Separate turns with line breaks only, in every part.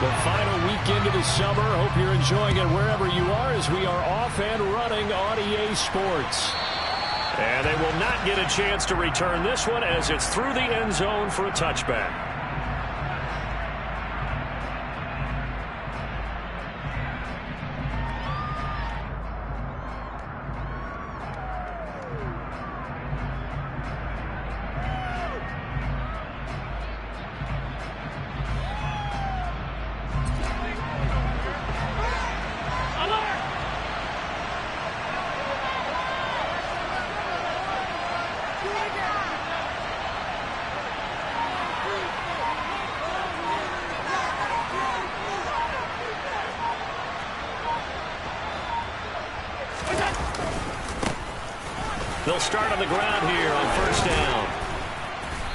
The final weekend of the summer. Hope you're enjoying it wherever you are as we are off and running on EA Sports.
And they will not get a chance to return this one as it's through the end zone for a touchback. They'll start on the ground here on first down.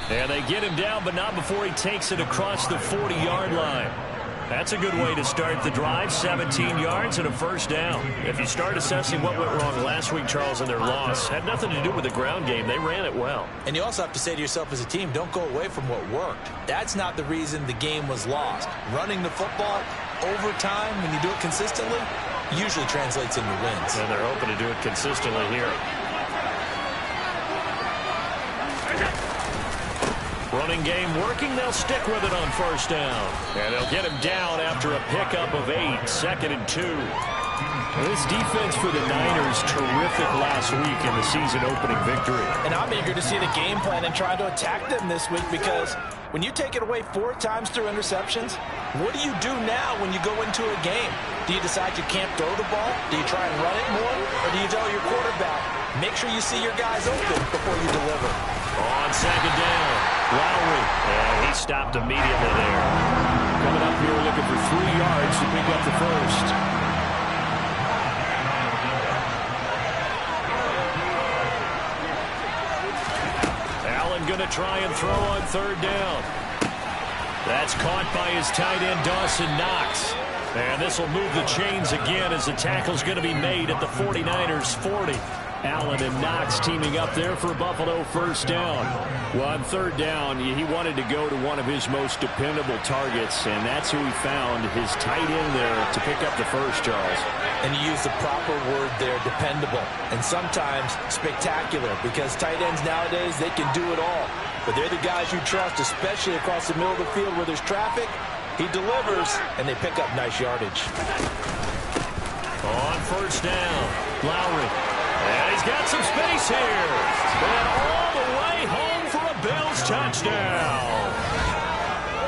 And they get him down, but not before he takes it across the 40-yard line. That's a good way to start the drive, 17 yards and a first down. If you start assessing what went wrong last week, Charles, in their loss, had nothing to do with the ground game. They ran it well.
And you also have to say to yourself as a team, don't go away from what worked. That's not the reason the game was lost. Running the football over time, when you do it consistently, usually translates into wins.
And they're hoping to do it consistently here. Running game working. They'll stick with it on first down. And they'll get him down after a pickup of 8, 2nd and 2.
This defense for the Niners, terrific last week in the season-opening victory.
And I'm eager to see the game plan and try to attack them this week because when you take it away 4 times through interceptions, what do you do now when you go into a game? Do you decide you can't throw the ball? Do you try and run it more? Or do you tell your quarterback, make sure you see your guys open before you deliver?
On second down, Lowry. And he stopped immediately there.
Coming up here looking for 3 yards to pick up the first.
Allen going to try and throw on third down. That's caught by his tight end, Dawson Knox. And this will move the chains again as the tackle's going to be made at the 49ers 40. Allen and Knox teaming up there for a Buffalo first down.
Well, on third down, he wanted to go to one of his most dependable targets, and that's who he found, his tight end there, to pick up the first, Charles.
And you use the proper word there, dependable, and sometimes spectacular, because tight ends nowadays, they can do it all. But they're the guys you trust, especially across the middle of the field where there's traffic. He delivers, and they pick up nice yardage.
On first down, Lowry. And he's got some space here. And all the way home for a Bills touchdown.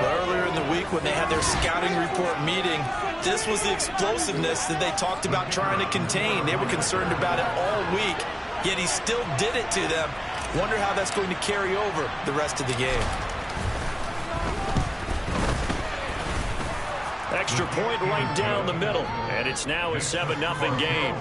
Earlier in the week when they had their scouting report meeting, this was the explosiveness that they talked about trying to contain. They were concerned about it all week, yet he still did it to them. Wonder how that's going to carry over the rest of the game.
Extra point right down the middle. And it's now a 7-0 game.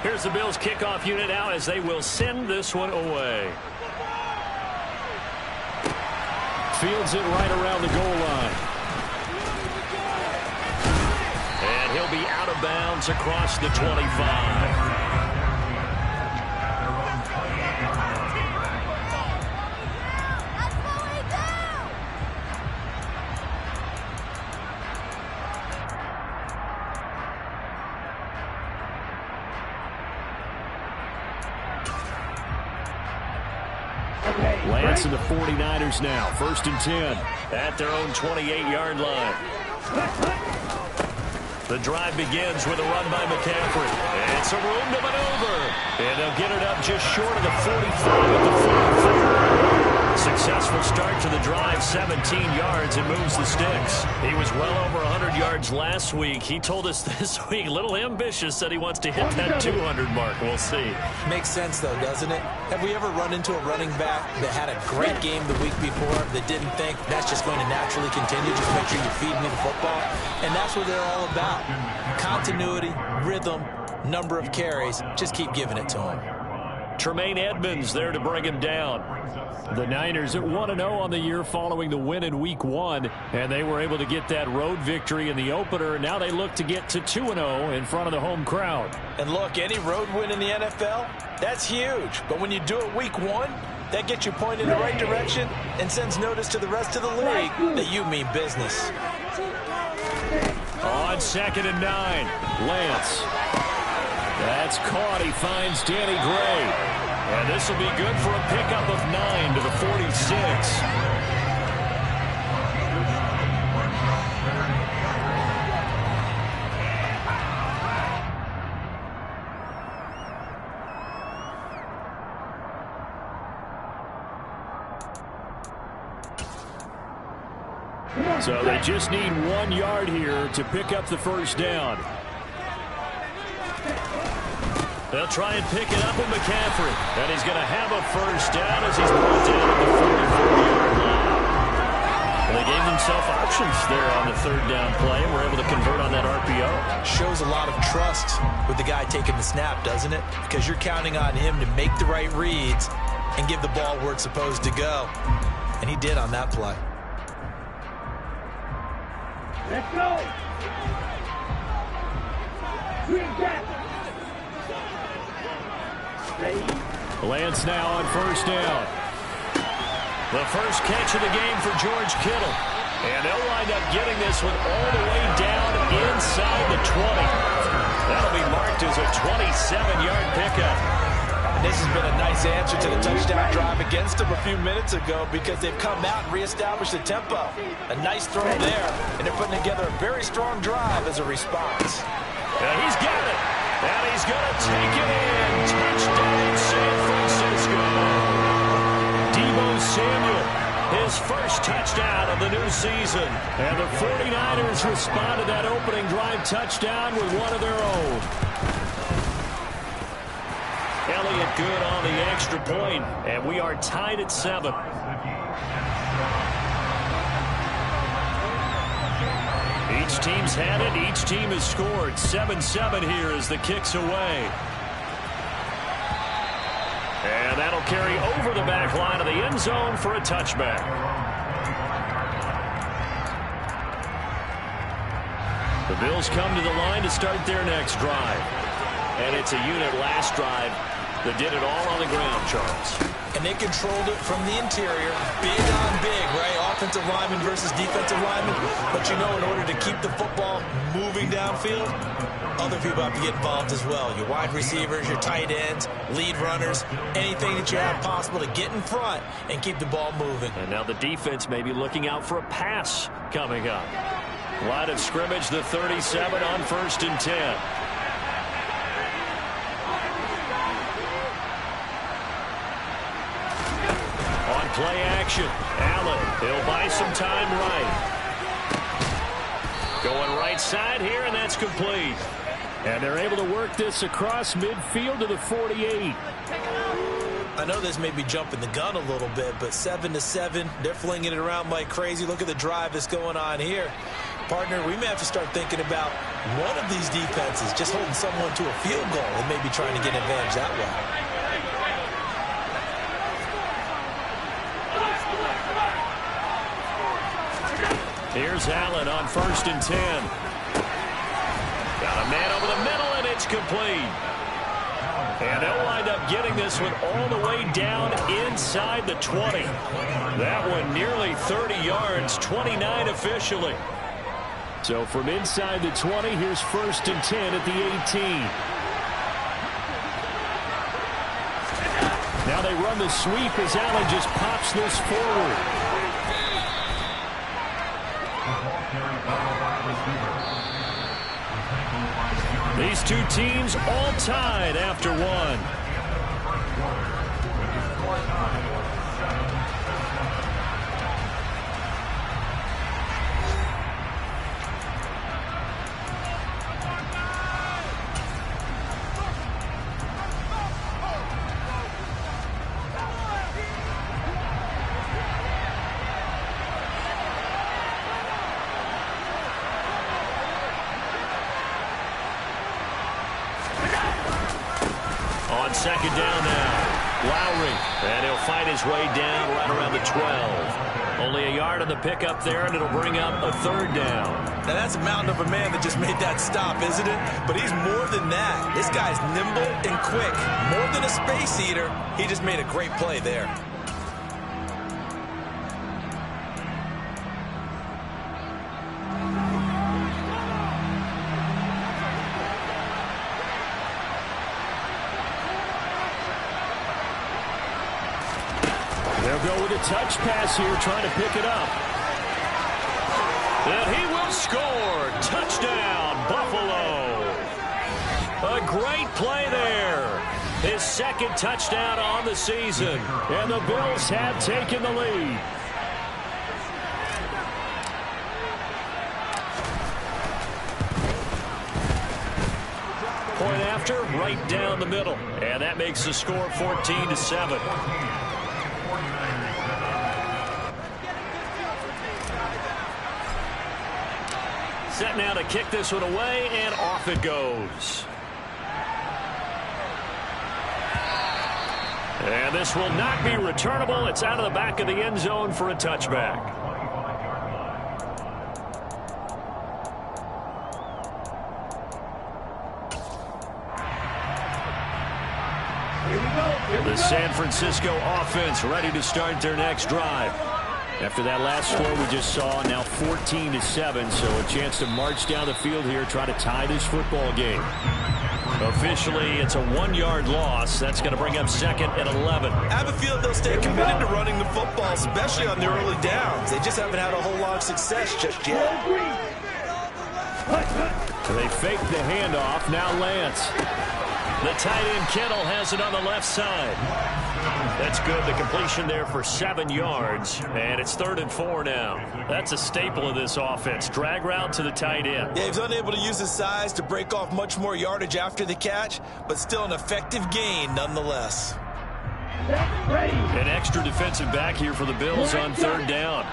Here's the Bills kickoff unit now as they will send this one away.
Fields it right around the goal line.
And he'll be out of bounds across the 25.
Lance and the 49ers now, 1st and 10.
At their own 28-yard line. The drive begins with a run by McCaffrey. It's a room to maneuver. And they'll get it up just short of the 45 at the 44. Successful start to the drive, 17 yards, and moves the sticks. He was well over 100 yards last week. He told us this week, a little ambitious, said he wants to hit that 200 mark. We'll see.
Makes sense, though, doesn't it? Have we ever run into a running back that had a great game the week before that didn't think that's just going to naturally continue? Just make sure you feed me the football. And that's what they're all about. Continuity, rhythm, number of carries. Just keep giving it to them.
Tremaine Edmonds there to bring him down.
The Niners at 1-0 on the year following the win in Week 1, and they were able to get that road victory in the opener. Now they look to get to 2-0 in front of the home crowd.
And look, any road win in the NFL, that's huge. But when you do it Week 1, that gets you pointed in the right direction and sends notice to the rest of the league that you mean business.
On 2nd and 9, Lance. That's caught. He finds Danny Gray.
And this will be good for a pickup of 9 to the 46.
So they just need 1 yard here to pick up the first down.
They'll try and pick it up with McCaffrey. And he's going to have a first down as he's brought down at the 44-yard line. Well, they gave themselves options there on the 3rd down play and were able to convert on that RPO.
Shows a lot of trust with the guy taking the snap, doesn't it? Because you're counting on him to make the right reads and give the ball where it's supposed to go. And he did on that play.
Let's go.
Lance now on first down.
The first catch of the game for George Kittle. And they'll wind up getting this one all the way down inside the 20. That'll be marked as a 27-yard pickup.
This has been a nice answer to the touchdown drive against them a few minutes ago because they've come out and reestablished the tempo. A nice throw there, and they're putting together a very strong drive as a response.
And he's got it. And he's going to take it in. Touchdown, San Francisco. Deebo Samuel, his first touchdown of the new season.
And the 49ers respond to that opening drive touchdown with one of their own.
Elliott good on the extra point, and we are tied at 7. Each team's had it. Each team has scored. 7-7 here as the kick's away. And that'll carry over the back line of the end zone for a touchback. The Bills come to the line to start their next drive. And it's a unit last drive that did it all on the ground, Charles.
And they controlled it from the interior. Big on big, right? Offensive lineman versus defensive lineman. But you know, in order to keep the football moving downfield, other people have to get involved as well. Your wide receivers, your tight ends, lead runners, anything that you have possible to get in front and keep the ball moving.
And now the defense may be looking out for a pass coming up. Line of scrimmage, the 37 on 1st and 10. Play action. Allen, he'll buy some time right. Going right side here, and that's complete.
And they're able to work this across midfield to the 48.
I know this may be jumping the gun a little bit, but 7-7, they're flinging it around like crazy. Look at the drive that's going on here. Partner, we may have to start thinking about one of these defenses just holding someone to a field goal and maybe trying to get an advantage that way.
Here's Allen on 1st and 10. Got a man over the middle, and it's complete. And they'll wind up getting this one all the way down inside the 20. That one nearly 30 yards, 29 officially.
So from inside the 20, here's 1st and 10 at the 18. Now they run the sweep as Allen just pops this forward.
These two teams all tied after one. On second down now. Lowry, and he'll fight his way down right around the 12. Only a yard on the pickup there, and it'll bring up a third down.
Now, that's a mountain of a man that just made that stop, isn't it? But he's more than that. This guy's nimble and quick. More than a space eater, he just made a great play there.
They'll go with a touch pass here, trying to pick it up.
And he will score. Touchdown, Buffalo. A great play there. His second touchdown on the season.
And the Bills have taken the lead.
Point after, right down the middle. And that makes the score 14-7. Set now to kick this one away, and off it goes. And this will not be returnable. It's out of the back of the end zone for a touchback. The San Francisco offense ready to start their next drive. After that last score we just saw, now 14-7, so a chance to march down the field here, try to tie this football game. Officially, it's a 1-yard loss. That's going to bring up second and 11.
I have a feeling they'll stay committed to running the football, especially on the early downs. They just haven't had a whole lot of success just yet.
They fake the handoff. Now Lance.
The tight end Kittle has it on the left side. That's good. The completion there for 7 yards. And it's 3rd and 4 now. That's a staple of this offense. Drag route to the tight end.
Yeah, he's unable to use his size to break off much more yardage after the catch, but still an effective gain nonetheless.
An extra defensive back here for the Bills on 3rd down.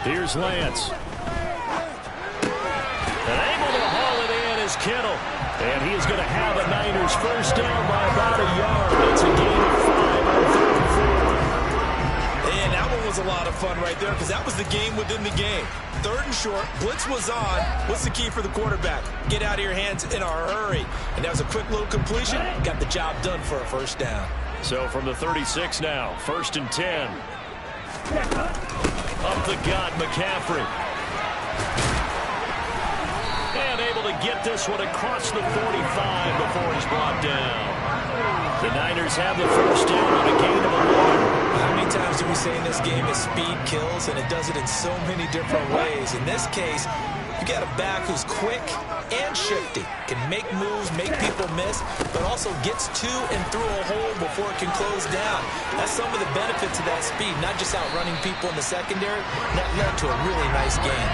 Here's Lance.
And able to haul it in is Kittle. And he is going to have a Niners first down by about a yard. It's a gain of 5 on 3rd and 4.
And that one was a lot of fun right there because that was the game within the game. 3rd and short, blitz was on. What's the key for the quarterback? Get out of your hands in a hurry. And that was a quick little completion. Got the job done for a first down.
So from the 36 now, 1st and 10. Up the gut, McCaffrey. And able to get this one across the 45 before he's brought down. The Niners have the first down on a gain of 11.
How many times do we say in this game that speed kills, and it does it in so many different ways? In this case, you got a back who's quick and shifty, can make moves, make people miss, but also gets to and through a hole before it can close down. That's some of the benefits of that speed, not just outrunning people in the secondary. That led to a really nice game.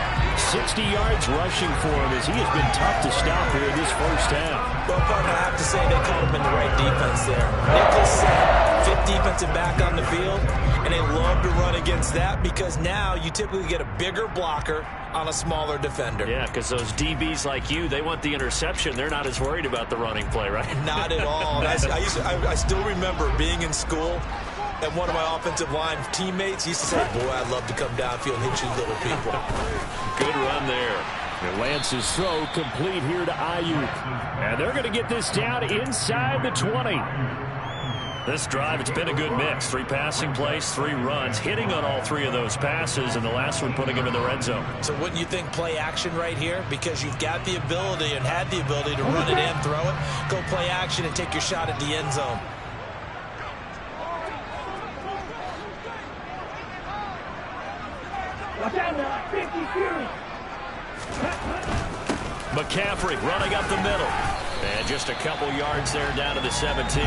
60 yards rushing for him as he has been tough to stop here this first half.
Well, partner, I have to say they caught him in the right defense there. Nickel set, 5th defensive back on the field, and they love to run against that because now you typically get a bigger blocker on a smaller defender.
Yeah, because those DBs like you, they want the interception. They're not as worried about the running play, right?
Not at all. I still remember being in school, and one of my offensive line teammates used to say, boy, I'd love to come downfield and hit you little people.
Good run there.
And Lance's throw complete here to Ayuk. And they're going to get this down inside the 20.
This drive, it's been a good mix. 3 passing plays, 3 runs, hitting on all 3 of those passes, and the last one putting him in the red zone.
So wouldn't you think play action right here? Because you've got the ability and had the ability to run it in, throw it, go play action and take your shot at the end zone.
McCaffrey running up the middle. And just a couple yards there down to the 17.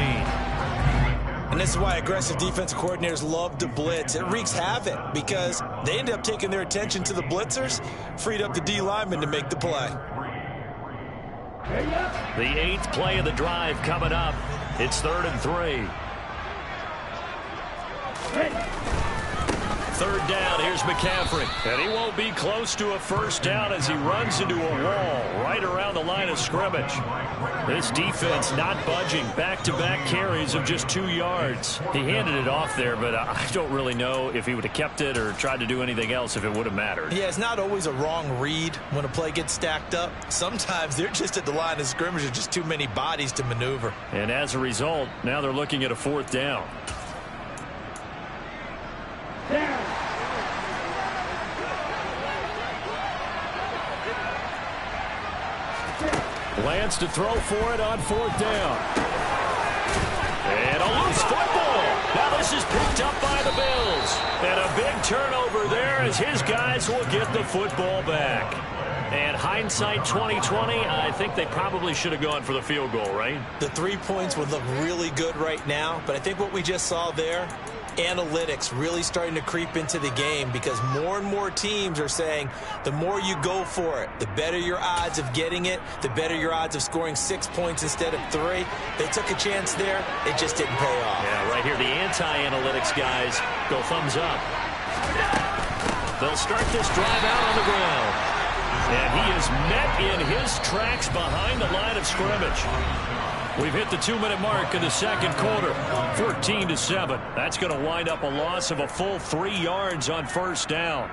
And this is why aggressive defensive coordinators love to blitz. It wreaks havoc because they end up taking their attention to the blitzers, freed up the D lineman to make the play.
The 8th play of the drive coming up. It's 3rd and 3. 3rd down. Here's McCaffrey. And he won't be close to a first down as he runs into a wall right around the line of scrimmage. This defense not budging. Back-to-back carries of just 2 yards. He handed it off there, but I don't really know if he would have kept it or tried to do anything else if it would have mattered.
Yeah, it's not always a wrong read when a play gets stacked up. Sometimes they're just at the line of scrimmage. There's just too many bodies to maneuver.
And as a result, now they're looking at a 4th down. Lance to throw for it on 4th down. And a loose football. Now this is picked up by the Bills. And a big turnover there as his guys will get the football back. And hindsight 2020, I think they probably should have gone for the field goal, right?
The 3 points would look really good right now, but I think what we just saw there, analytics really starting to creep into the game because more and more teams are saying the more you go for it, the better your odds of getting it, the better your odds of scoring 6 points instead of 3. They took a chance there. It just didn't pay off.
Yeah, right here, the anti-analytics guys go thumbs up. They'll start this drive out on the ground. And he is met in his tracks behind the line of scrimmage. We've hit the 2-minute mark in the 2nd quarter. 14-7. That's going to wind up a loss of a full 3 yards on 1st down.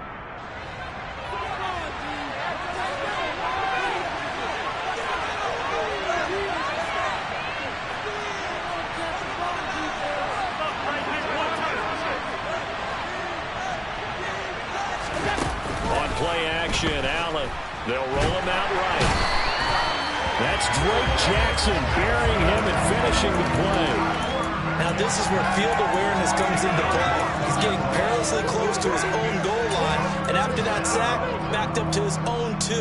On play action, Allen. They'll roll him out right. That's Drake Jackson burying him and finishing the play.
Now this is where field awareness comes into play. He's getting perilously close to his own goal line, and after that sack, backed up to his own 2.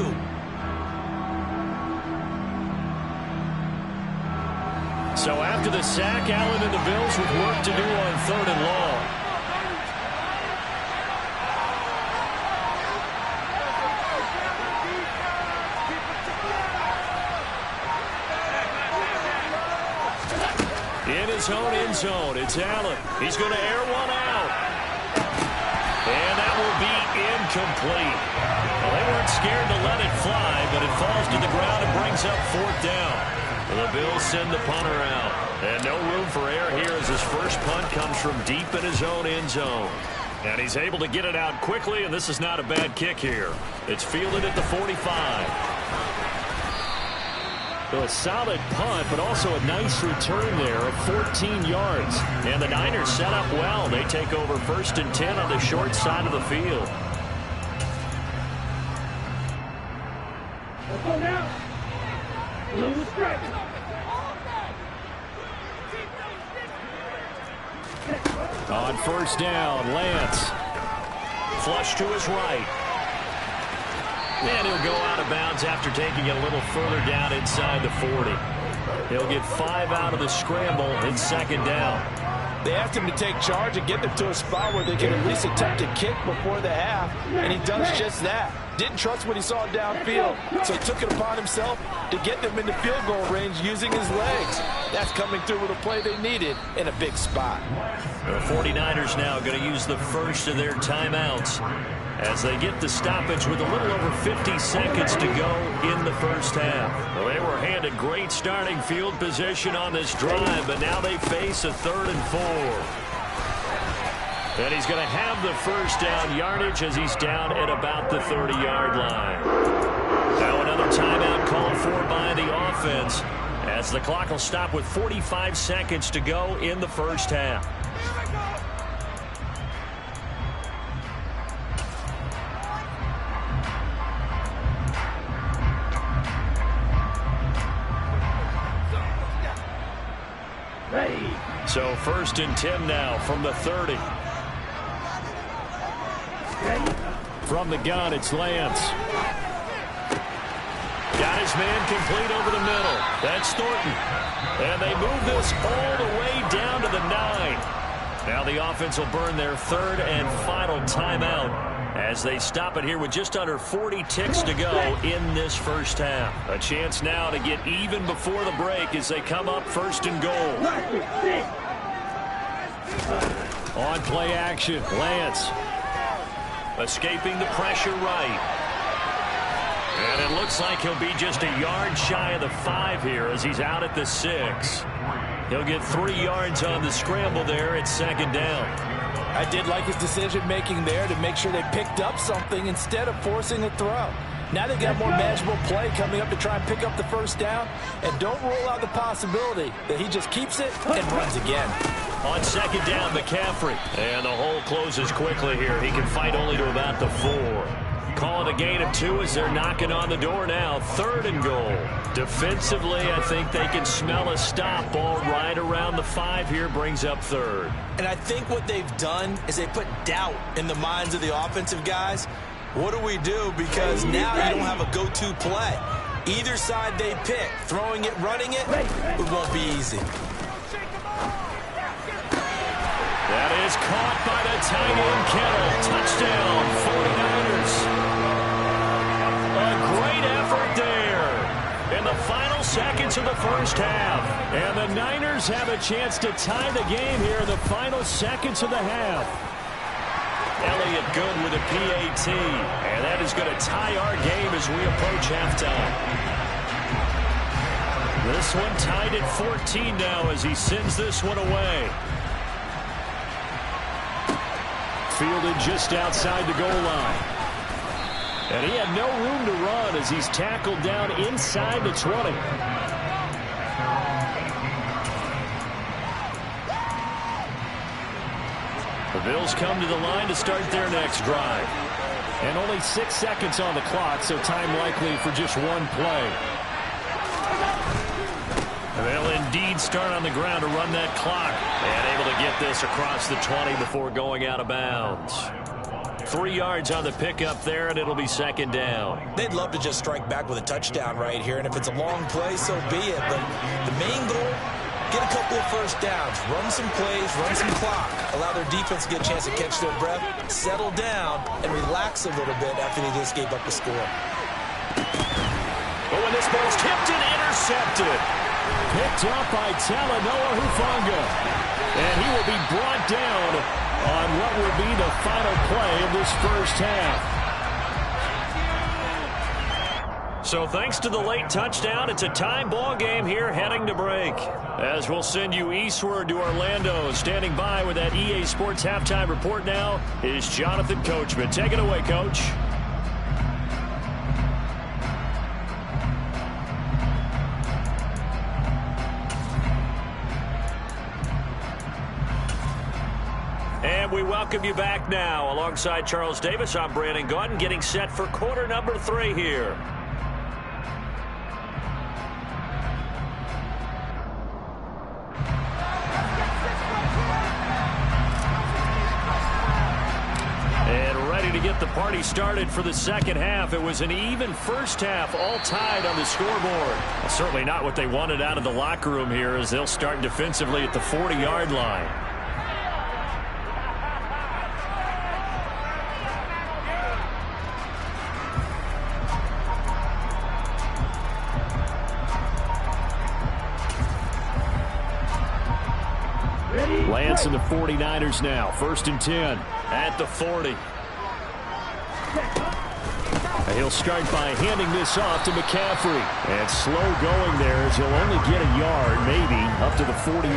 So after the sack, Allen and the Bills with work to do on 3rd and long. In his own end zone, it's Allen. He's going to air one out. And that will be incomplete. Well, they weren't scared to let it fly, but it falls to the ground and brings up 4th down. The Bills send the punter out. And no room for error here as his first punt comes from deep in his own end zone. And he's able to get it out quickly, and this is not a bad kick here. It's fielded at the 45. So a solid punt, but also a nice return there of 14 yards. And the Niners set up well. They take over 1st and 10 on the short side of the field.
Let's go now. Little stretch.
On 1st down, Lance.
Flush to his right. And he'll go out of bounds after taking it a little further down inside the 40. He'll get 5 out of the scramble. It's 2nd down.
They asked him to take charge and get them to a spot where they can at least attempt a kick before the half, and he does just that. Didn't trust what he saw downfield, so he took it upon himself to get them into field goal range using his legs. That's coming through with a play they needed in a big spot.
The 49ers now going to use the first of their timeouts as they get the stoppage with a little over 50 seconds to go in the first half. Well, they were handed great starting field position on this drive, but now they face a 3rd and 4. And he's going to have the first down yardage as he's down at about the 30-yard line. Now another timeout called for by the offense as the clock will stop with 45 seconds to go in the first half. So 1st and 10 now from the 30.
From the gun, it's Lance.
Got his man complete over the middle. That's Thornton. And they move this all the way down to the 9. Now the offense will burn their 3rd and final timeout as they stop it here with just under 40 ticks to go in this first half. A chance now to get even before the break as they come up 1st and goal.
On play action, Lance. escaping the pressure right. And it looks like he'll be just a yard shy of the 5 here as he's out at the 6. He'll get 3 yards on the scramble there at 2nd down.
I did like his decision-making there to make sure they picked up something instead of forcing a throw. Now they've got more manageable play coming up to try and pick up the 1st down. And don't rule out the possibility that he just keeps it and runs again.
On 2nd down, McCaffrey. And the hole closes quickly here. He can fight only to about the 4. Call it a gain of 2 as they're knocking on the door now. 3rd and goal. Defensively, I think they can smell a stop. Ball right around the 5 here, brings up 3rd.
And I think what they've done is they put doubt in the minds of the offensive guys. What do we do? Because now you don't have a go-to play. Either side they pick, throwing it, running it, it won't be easy.
That is caught by the tight end, Kittle. Touchdown, 49ers. A great effort there in the final seconds of the 1st half. And the Niners have a chance to tie the game here in the final seconds of the half. Elliott good with a PAT. And that is going to tie our game as we approach halftime. This one tied at 14 now as he sends this one away. Fielded just outside the goal line. And he had no room to run as he's tackled down inside the 20. The Bills come to the line to start their next drive. And only 6 seconds on the clock, so time likely for just one play. They'll indeed start on the ground to run that clock. And able to get this across the 20 before going out of bounds. 3 yards on the pickup there, and it'll be 2nd down.
They'd love to just strike back with a touchdown right here, and if it's a long play, so be it. But the main goal, get a couple of 1st downs, run some plays, run some clock, allow their defense to get a chance to catch their breath, settle down, and relax a little bit after they just gave up a score.
But when this ball's tipped and intercepted. Picked up by Talanoa Hufanga. And he will be brought down on what will be the final play of this 1st half. So thanks to the late touchdown, it's a time ball game here heading to break. As we'll send you eastward to Orlando. Standing by with that EA Sports halftime report now is Jonathan Coachman. Take it away, Coach. And we welcome you back now. Alongside Charles Davis, I'm Brandon Gaudin, getting set for quarter number 3 here. And ready to get the party started for the 2nd half. It was an even 1st half, all tied on the scoreboard. Well, certainly not what they wanted out of the locker room here as they'll start defensively at the 40-yard line. Lance and the 49ers now. 1st and 10 at the 40. He'll start by handing this off to McCaffrey. And slow going there as he'll only get a yard, maybe, up to the 41.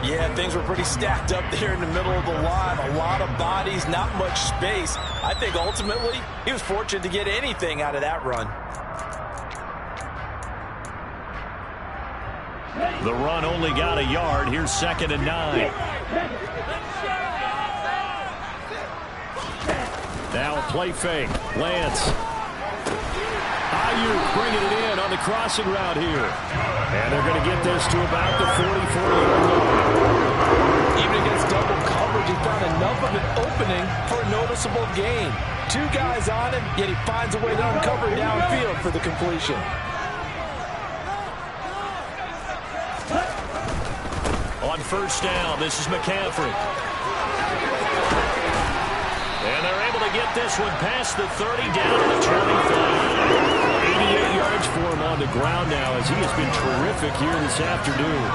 Yeah, things were pretty stacked up there in the middle of the line. A lot of bodies, not much space. I think ultimately he was fortunate to get anything out of that run.
The run only got a yard. Here's 2nd and 9. Now a play fake. Lance. Ayuk bringing it in on the crossing route here. And they're going to get this to about the 44-yard line.
Even against double coverage, he found enough of an opening for a noticeable gain. 2 guys on him, yet he finds a way to uncover downfield for the completion.
On 1st down, this is McCaffrey. And they're able to get this one past the 30, down to the 25. 88 yards for him on the ground now as he has been terrific here this afternoon.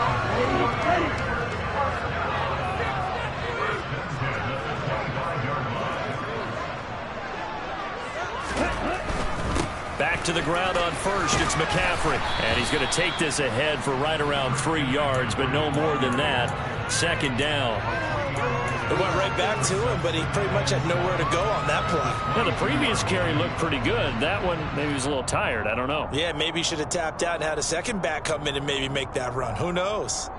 to the ground on first. It's McCaffrey. And he's going to take this ahead for right around 3 yards, but no more than that. Second down.
It went right back to him, but he pretty much had nowhere to go on that play.
Well, the previous carry looked pretty good. That one, maybe he was a little tired. I don't know.
Yeah, maybe he should have tapped out and had a second back come in and maybe make that run. Who knows?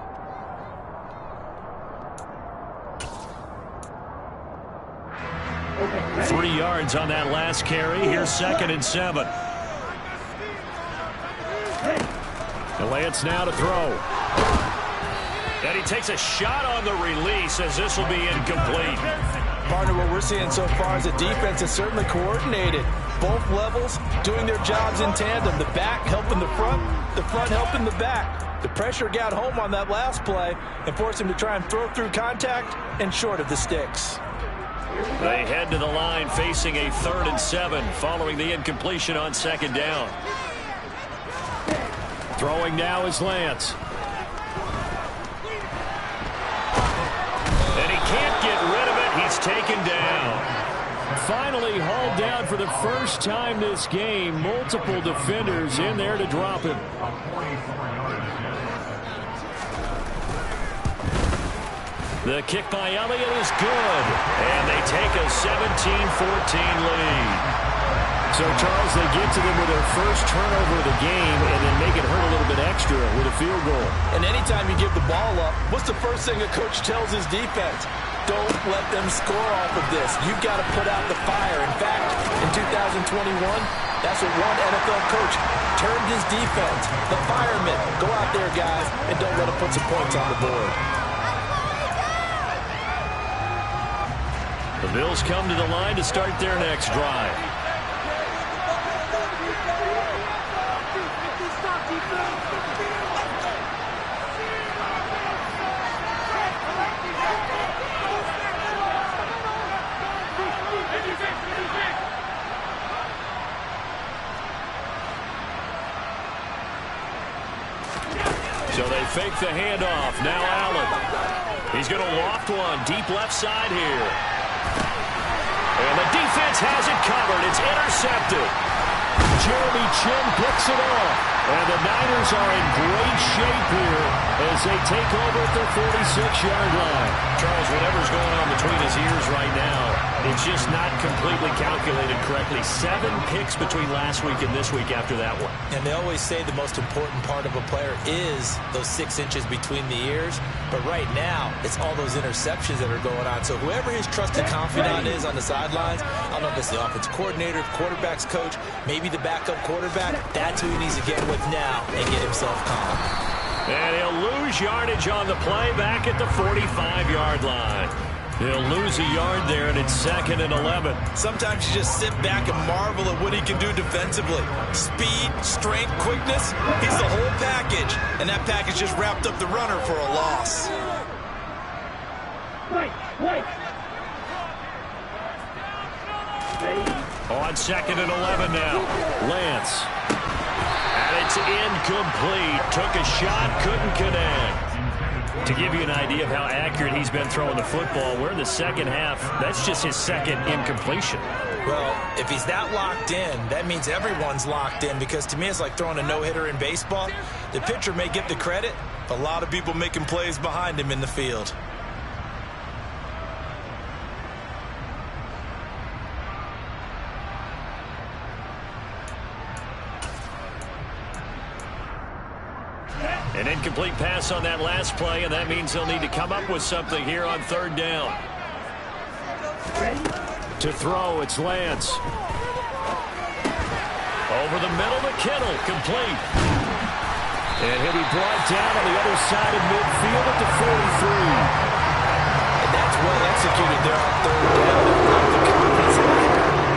Okay. 3 yards on that last carry. Here's 2nd and 7. The Lance now to throw. And he takes a shot on the release as this will be incomplete.
Partner, what we're seeing so far is the defense is certainly coordinated. Both levels doing their jobs in tandem. The back helping the front helping the back. The pressure got home on that last play and forced him to try and throw through contact and short of the sticks.
They head to the line facing a 3rd and 7 following the incompletion on 2nd down. Throwing now is Lance. And he can't get rid of it. He's taken down. Finally hauled down for the first time this game. Multiple defenders in there to drop him. The kick by Elliott is good. And they take a 17-14 lead. So, Charles, they get to them with their first turnover of the game and then make it hurt a little bit extra with a field goal.
And anytime you give the ball up, what's the first thing a coach tells his defense? Don't let them score off of this. You've got to put out the fire. In fact, in 2021, that's what one NFL coach termed his defense. The firemen. Go out there, guys, and don't let them put some points on the board.
The Bills come to the line to start their next drive. So they fake the handoff. Now Allen. He's going to loft one deep left side here. And the defense has it covered. It's intercepted. Jeremy Chin picks it off. And the Niners are in great shape here as they take over at the 46-yard line. Charles, whatever's going on between his ears right now, it's just not completely calculated correctly. 7 picks between last week and this week after that one.
And they always say the most important part of a player is those 6 inches between the ears. But right now, it's all those interceptions that are going on. So whoever his trusted confidant is on the sidelines, I don't know if it's the offensive coordinator, the quarterback's coach, maybe the backup quarterback, that's who he needs to get with now and get himself calm.
And he'll lose yardage on the play back at the 45-yard line. He'll lose a yard there, and it's 2nd and 11.
Sometimes you just sit back and marvel at what he can do defensively. Speed, strength, quickness, he's the whole package. And that package just wrapped up the runner for a loss.
On 2nd and 11 now. Lance. And it's incomplete. Took a shot, couldn't connect. To give you an idea of how accurate he's been throwing the football, we're in the second half. That's just his 2nd incompletion.
Well, if he's that locked in, that means everyone's locked in, because to me it's like throwing a no-hitter in baseball. The pitcher may get the credit, but a lot of people making plays behind him in the field.
An incomplete pass on that last play, and that means they'll need to come up with something here on 3rd down. To throw, it's Lance. Over the middle to Kittle, complete. And he'll be brought down on the other side of midfield at the 43.
And that's well executed there on 3rd down. The confidence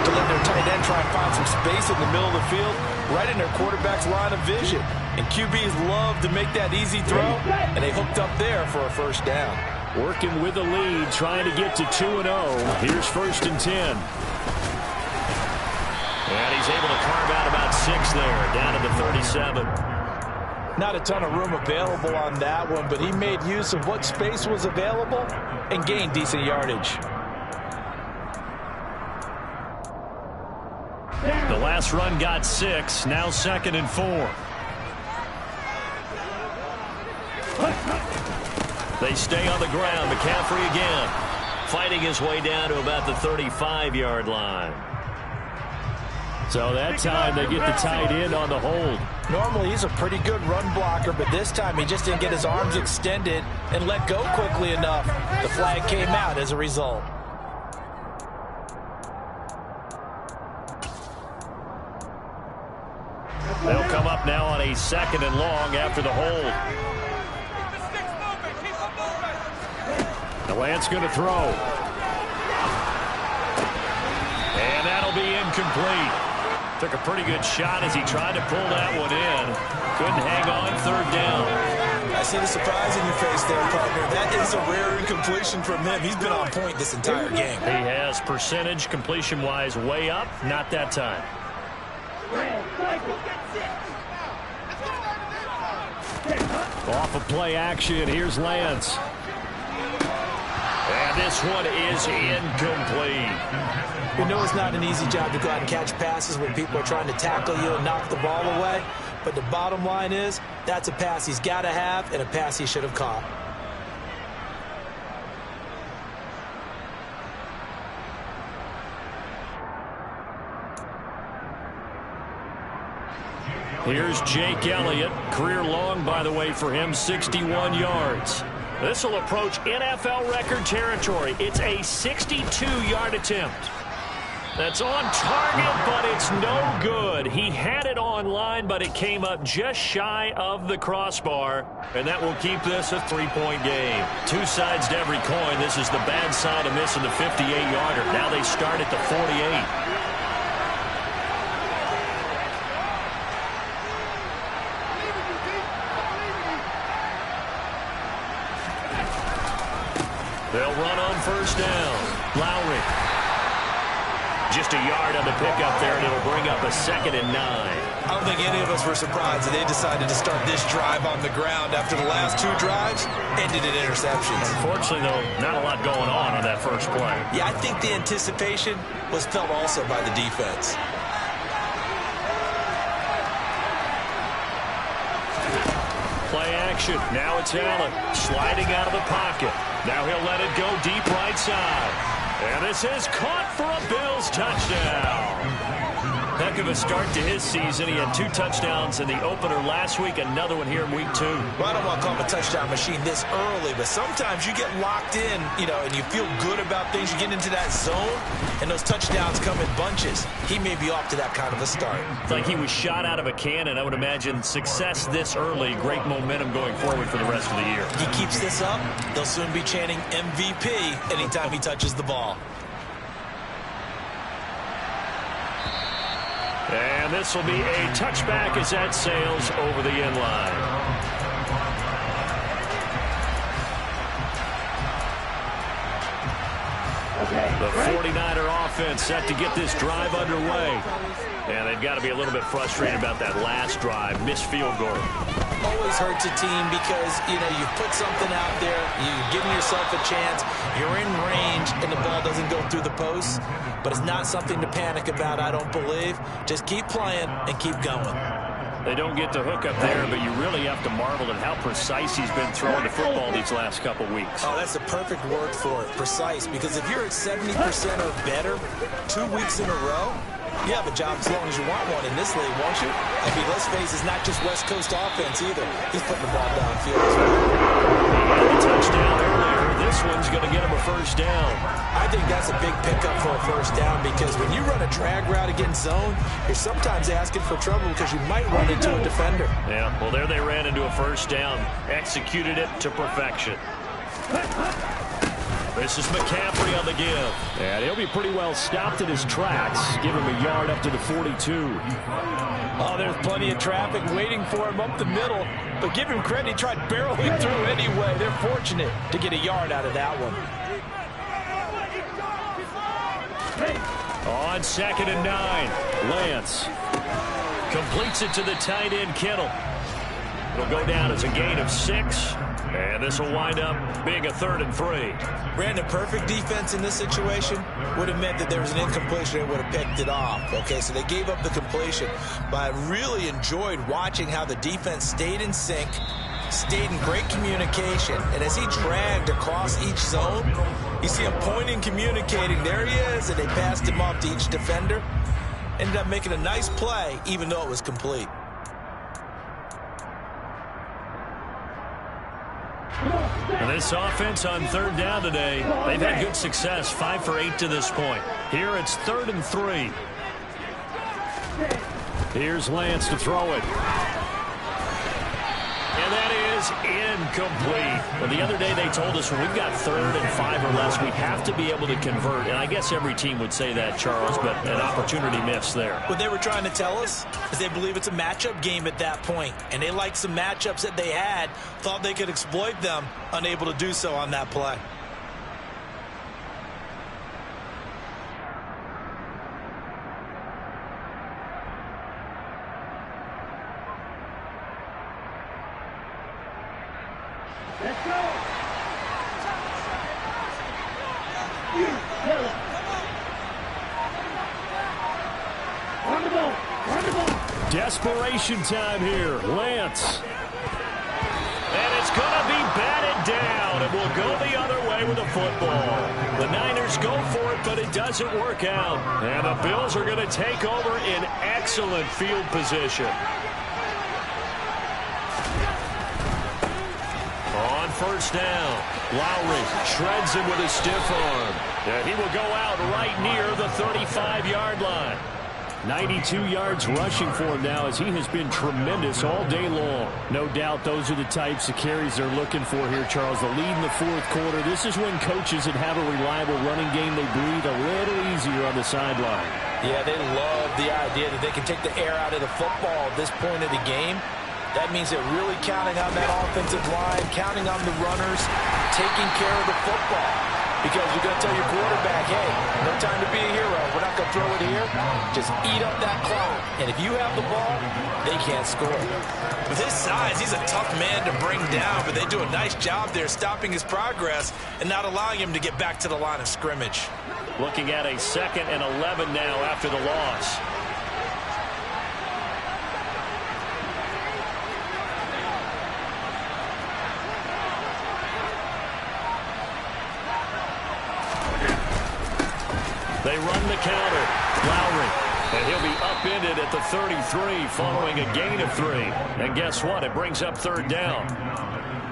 to let their tight end try and find some space in the middle of the field, right in their quarterback's line of vision. And QBs love to make that easy throw, and they hooked up there for a 1st down.
Working with the lead, trying to get to 2-0. Here's 1st and 10. And he's able to carve out about 6 there, down to the 37.
Not a ton of room available on that one, but he made use of what space was available and gained decent yardage.
The last last run got 6. Now 2nd and 4. They stay on the ground. McCaffrey again, fighting his way down to about the 35-yard line. So that time they get the tight end on the hold.
Normally he's a pretty good run blocker, but this time he just didn't get his arms extended and let go quickly enough. The flag came out as a result.
They'll come up now on a 2nd and long after the hold. The Lance going to throw. And that'll be incomplete. Took a pretty good shot as he tried to pull that one in. Couldn't hang on. 3rd down.
I see the surprise in your face there, partner. That is a rare incompletion from him. He's been on point this entire game.
He has percentage completion-wise way up. Not that time. Off of play action, here's Lance. And this one is incomplete.
We know it's not an easy job to go out and catch passes when people are trying to tackle you and knock the ball away. But the bottom line is, that's a pass he's got to have and a pass he should have caught.
Here's Jake Elliott. Career long, by the way, for him, 61 yards. This will approach NFL record territory. It's a 62-yard attempt. That's on target, but it's no good. He had it on line, but it came up just shy of the crossbar, and that will keep this a 3-point game. 2 sides to every coin. This is the bad side of missing the 58-yarder. Now they start at the 48. They'll run on 1st down. Lowry. Just a yard on the pickup there, and it'll bring up a 2nd and 9.
I don't think any of us were surprised that they decided to start this drive on the ground after the last 2 drives ended in interceptions.
Unfortunately, though, not a lot going on that first play.
Yeah, I think the anticipation was felt also by the defense.
Play action. Now it's Allen sliding out of the pocket. Now he'll let it go deep right side. And this is caught for a Bills touchdown. Heck of a start to his season. He had 2 touchdowns in the opener last week, another one here in week 2.
Well, I don't want to call him a touchdown machine this early, but sometimes you get locked in, and you feel good about things. You get into that zone, and those touchdowns come in bunches. He may be off to that kind of a start.
It's like he was shot out of a cannon. I would imagine success this early, great momentum going forward for the rest of the year.
He keeps this up, they'll soon be chanting MVP anytime he touches the ball.
And this will be a touchback as that sails over the end line. The 49er offense set to get this drive underway. And they've got to be a little bit frustrated about that last drive. Missed field goal.
Always hurts a team because, you put something out there, you're giving yourself a chance, you're in range, and the ball doesn't go through the posts. But it's not something to panic about, I don't believe. Just keep playing and keep going.
They don't get the hook up there, but you really have to marvel at how precise he's been throwing the football these last couple weeks.
Oh, that's the perfect word for it, precise. Because if you're at 70% or better 2 weeks in a row, you have a job as long as you want one in this league, won't you? I mean, let's face it, it's not just West Coast offense either. He's putting the ball downfield as well.
He had the touchdown earlier. This one's going to get him a 1st down.
I think that's a big pickup for a 1st down because when you run a drag route against zone, you're sometimes asking for trouble because you might run into a defender.
Yeah, well, there they ran into a 1st down. Executed it to perfection. This is McCaffrey on the give. And he'll be pretty well stopped in his tracks. Give him a yard up to the 42.
Oh, there's plenty of traffic waiting for him up the middle. But give him credit, he tried barreling through anyway. They're fortunate to get a yard out of that one.
On 2nd and 9, Lance completes it to the tight end, Kittle. It'll go down as a gain of 6. And this will wind up being a 3rd and 3.
Brandon, perfect defense in this situation would have meant that there was an incompletion. They would have picked it off. Okay, so they gave up the completion. But I really enjoyed watching how the defense stayed in sync, stayed in great communication. And as he dragged across each zone, you see him pointing, communicating. There he is, and they passed him off to each defender. Ended up making a nice play, even though it was complete.
And this offense on 3rd down today, they've had good success, 5 for 8 to this point. Here it's 3rd and 3. Here's Lance to throw it. And that is incomplete. Well, the other day they told us when we've got 3rd and 5 or less, we have to be able to convert. And I guess every team would say that, Charles, but an opportunity missed there.
What they were trying to tell us is they believe it's a matchup game at that point. And they liked some matchups that they had, thought they could exploit them, unable to do so on that play.
Let's go. Run the ball. Run the ball.
Desperation time here. Lance. And it's going to be batted down. And we'll go the other way with the football. The Niners go for it, but it doesn't work out. And the Bills are going to take over in excellent field position. On 1st down, Lowry shreds him with a stiff arm. And he will go out right near the 35-yard line. 92 yards rushing for him now as he has been tremendous all day long. No doubt those are the types of carries they're looking for here, Charles. The lead in the 4th quarter. This is when coaches that have a reliable running game, they breathe a little easier on the sideline.
Yeah, they love the idea that they can take the air out of the football at this point of the game. That means they're really counting on that offensive line, counting on the runners, taking care of the football. Because you're going to tell your quarterback, hey, no time to be a hero. We're not going to throw it here. Just eat up that clock. And if you have the ball, they can't score. With his size, he's a tough man to bring down, but they do a nice job there stopping his progress and not allowing him to get back to the line of scrimmage.
Looking at a 2nd and 11 now after the loss. They run the counter. Lowry. And he'll be upended at the 33 following a gain of 3. And guess what? It brings up 3rd down.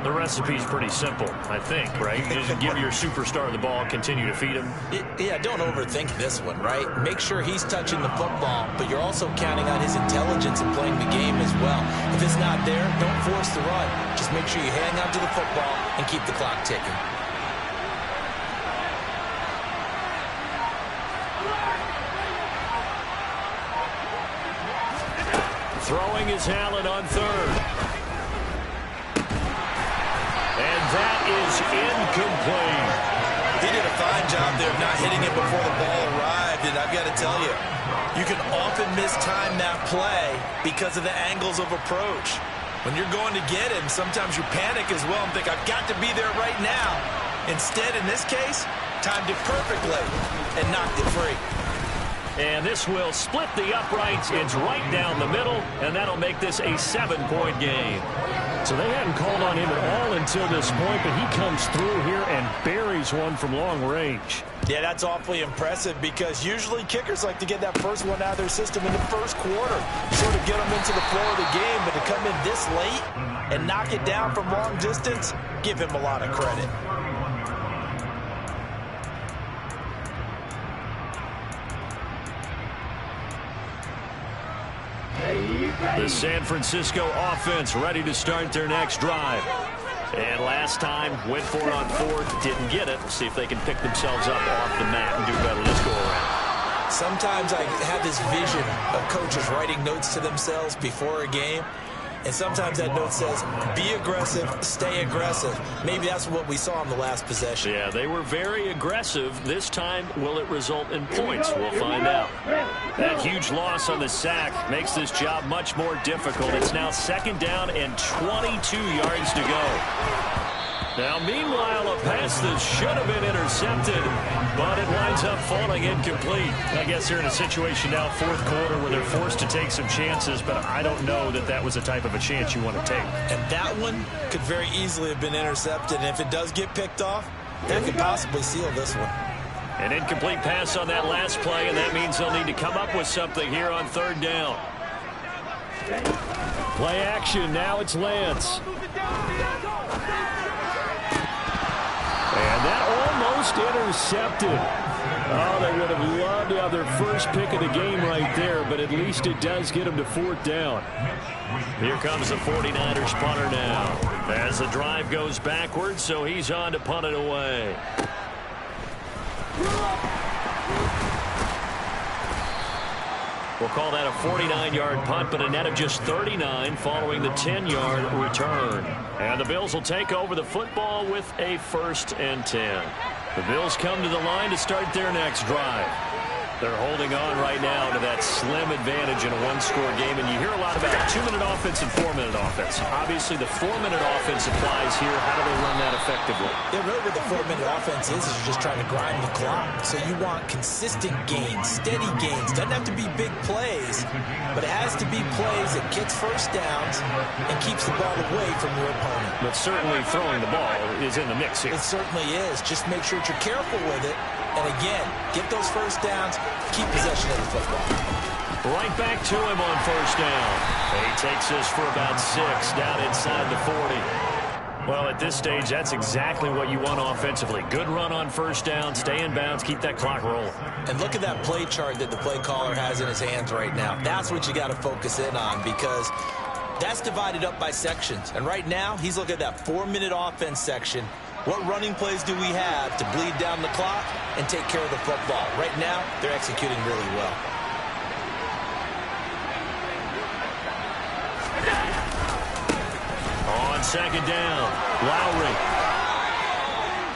The recipe's pretty simple, I think, right? Just give your superstar the ball, continue to feed him.
Yeah, don't overthink this one, right? Make sure he's touching the football, but you're also counting on his intelligence in playing the game as well. If it's not there, don't force the run. Just make sure you hang on to the football and keep the clock ticking.
Throwing is Allen on 3rd. And that is incomplete.
He did a fine job there of not hitting it before the ball arrived, and I've got to tell you, you can often mistime that play because of the angles of approach. When you're going to get him, sometimes you panic as well and think, I've got to be there right now. Instead, in this case, timed it perfectly and knocked it free.
And this will split the uprights. It's right down the middle, and that'll make this a 7-point game. So they hadn't called on him at all until this point, but he comes through here and buries one from long range.
Yeah, that's awfully impressive because usually kickers like to get that first one out of their system in the 1st quarter, sort of get them into the flow of the game, but to come in this late and knock it down from long distance, give him a lot of credit.
The San Francisco offense ready to start their next drive. And last time, went for it on 4th, didn't get it. We'll see if they can pick themselves up off the mat and do better this go-around.
Sometimes I have this vision of coaches writing notes to themselves before a game. And sometimes that note says, be aggressive, stay aggressive. Maybe that's what we saw in the last possession.
Yeah, they were very aggressive. This time, will it result in points? We'll find out. That huge loss on the sack makes this job much more difficult. It's now 2nd down and 22 yards to go. Now, meanwhile, a pass that should have been intercepted, but it winds up falling incomplete. I guess they're in a situation now, 4th quarter, where they're forced to take some chances, but I don't know that that was the type of a chance you want to take.
And that one could very easily have been intercepted, and if it does get picked off, that could possibly seal this one.
An incomplete pass on that last play, and that means they'll need to come up with something here on 3rd down. Play action, now it's Lance. And that almost intercepted. Oh, they would have loved to have their first pick of the game right there, but at least it does get them to 4th down. Here comes the 49ers punter now. As the drive goes backwards, so he's on to punt it away. We'll call that a 49-yard punt, but a net of just 39 following the 10-yard return. And the Bills will take over the football with a 1st and 10. The Bills come to the line to start their next drive. They're holding on right now to that slim advantage in a 1-score game, and you hear a lot about 2-minute offense and 4-minute offense. Obviously, the 4-minute offense applies here. How do they run that effectively?
Yeah, really what the 4-minute offense is you're just trying to grind the clock. So you want consistent gains, steady gains. Doesn't have to be big plays, but it has to be plays that gets first downs and keeps the ball away from your opponent.
But certainly throwing the ball is in the mix here.
It certainly is. Just make sure that you're careful with it. And again, get those first downs, keep possession of the football.
Right back to him on 1st down. He takes this for about 6 down inside the 40. Well, at this stage, that's exactly what you want offensively. Good run on 1st down, stay in bounds, keep that clock rolling.
And look at that play chart that the play caller has in his hands right now. That's what you got to focus in on because that's divided up by sections. And right now, he's looking at that 4-minute offense section. What running plays do we have to bleed down the clock and take care of the football? Right now, they're executing really well.
On 2nd down, Lowry.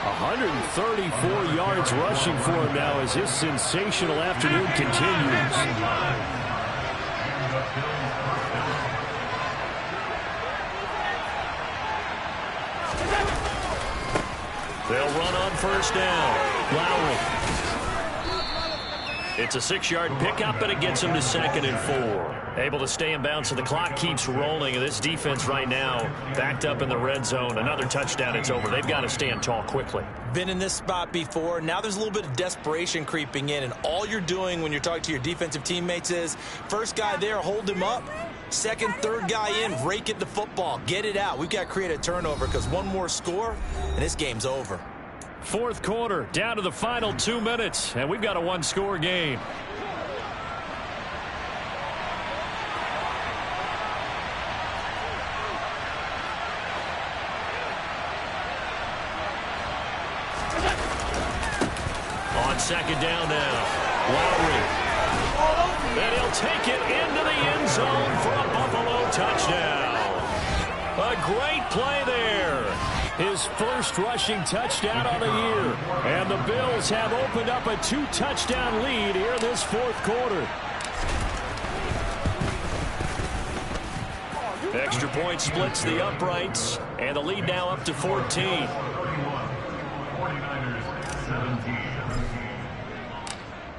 134 yards rushing for him now as his sensational afternoon continues. They'll run on 1st down. Lowry. It's a 6-yard pickup, but it gets him to 2nd and 4. Able to stay in bounds, so the clock keeps rolling. And this defense right now backed up in the red zone. Another touchdown, it's over. They've got to stand tall quickly.
Been in this spot before. Now there's a little bit of desperation creeping in. And all you're doing when you're talking to your defensive teammates is, first guy there, hold him up. 2nd, 3rd guy in, rake at the football. Get it out. We've got to create a turnover because one more score, and this game's over.
4th quarter, down to the final 2 minutes, and we've got a 1-score game. On 2nd down now, Lowry. And he'll take it into the end zone for a Buffalo touchdown. A great play there. His first rushing touchdown on the year. And the Bills have opened up a 2-touchdown lead here in this 4th quarter. Extra point splits the uprights. And the lead now up to 14.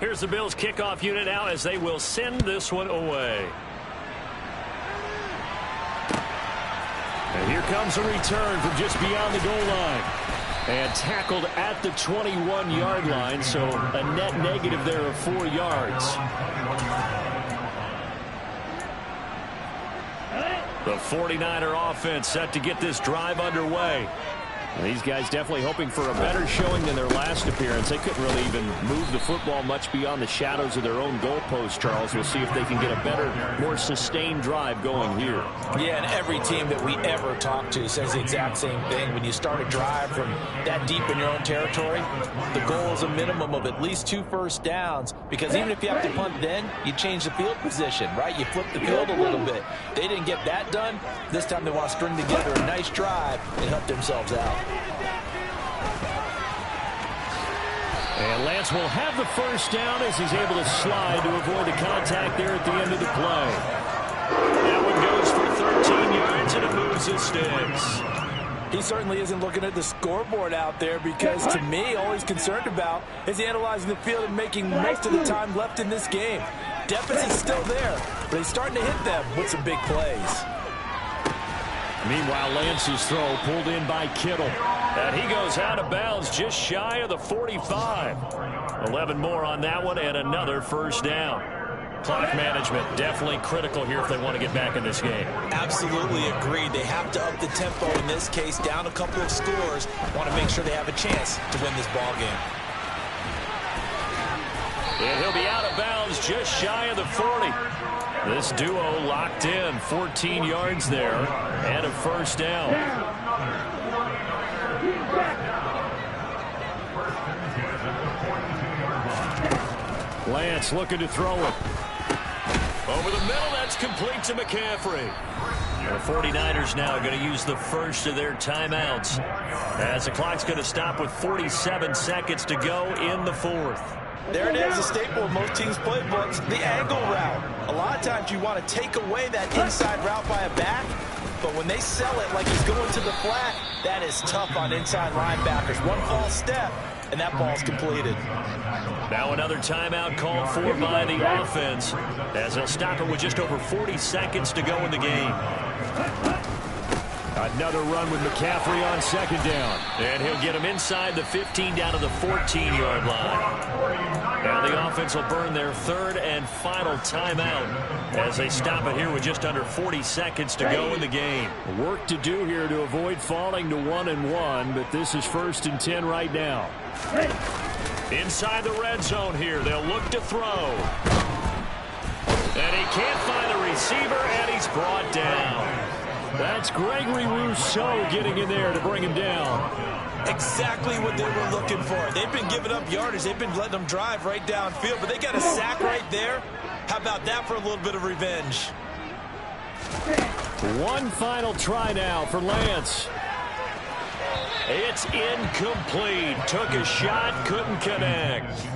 Here's the Bills kickoff unit now as they will send this one away. And here comes a return from just beyond the goal line. And tackled at the 21-yard line, so a net negative there of 4 yards. The 49er offense set to get this drive underway. These guys definitely hoping for a better showing than their last appearance. They couldn't really even move the football much beyond the shadows of their own goalpost, Charles. We'll see if they can get a better, more sustained drive going here.
Yeah, and every team that we ever talk to says the exact same thing. When you start a drive from that deep in your own territory, the goal is a minimum of at least 2 first downs, because even if you have to punt then, you change the field position, right? You flip the field a little bit. They didn't get that done. This time they want to string together a nice drive and help themselves out.
And Lance will have the first down as he's able to slide to avoid the contact there at the end of the play.
That one goes for 13 yards, and it moves his sticks.
He certainly isn't looking at the scoreboard out there, because to me, all he's concerned about is analyzing the field and making most of the time left in this game. Deficit's still there, but he's starting to hit them with some big plays.
Meanwhile, Lance's throw pulled in by Kittle.
And he goes out of bounds just shy of the 45. 11 more on that one, and another first down. Clock management definitely critical here if they want to get back in this game.
Absolutely agreed. They have to up the tempo in this case, down a couple of scores. Want to make sure they have a chance to win this ball game.
And he'll be out of bounds just shy of the 40. This duo locked in, 14 yards there, and a first down.
Lance looking to throw it.
Over the middle, that's complete to McCaffrey. The 49ers now going to use the first of their timeouts, as the clock's going to stop with 47 seconds to go in the fourth.
There it is, a staple of most teams' playbooks, the angle route. A lot of times you want to take away that inside route by a back, but when they sell it like he's going to the flat, that is tough on inside linebackers. One false step, and that ball's completed.
Now another timeout called for by the offense, as they'll stop it with just over 40 seconds to go in the game.
Another run with McCaffrey on second down.
And he'll get him inside the 15 down to the 14-yard line. Now the offense will burn their third and final timeout as they stop it here with just under 40 seconds to go in the game.
Work to do here to avoid falling to 1-1, but this is 1st and 10 right now.
Inside the red zone here, they'll look to throw. And he can't find the receiver, and he's brought down.
That's Gregory Rousseau getting in there to bring him down.
Exactly what they were looking for. They've been giving up yardage. They've been letting them drive right downfield, but they got a sack right there. How about that for a little bit of revenge?
One final try now for Lance.
It's incomplete. Took a shot, couldn't connect.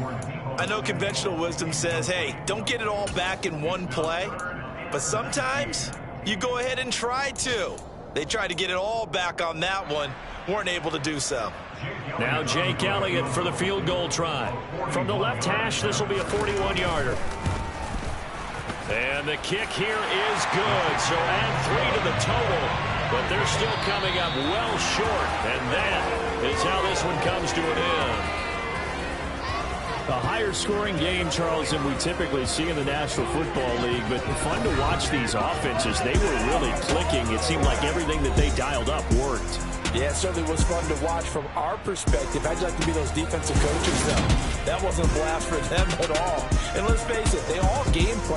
I know conventional wisdom says, hey, don't get it all back in one play. But sometimes you go ahead and try to. They tried to get it all back on that one. Weren't able to do so.
Now Jake Elliott for the field goal try. From the left hash, this will be a 41-yarder. And the kick here is good. So add 3 to the total. But they're still coming up well short. And that is how this one comes to an end.
A higher scoring game, Charles, than we typically see in the National Football League, but fun to watch these offenses. They were really clicking. It seemed like everything that they dialed up worked.
Yeah, it certainly was fun to watch from our perspective. How'd you like to be those defensive coaches, though? That wasn't a blast for them at all. And let's face it, they all game plan.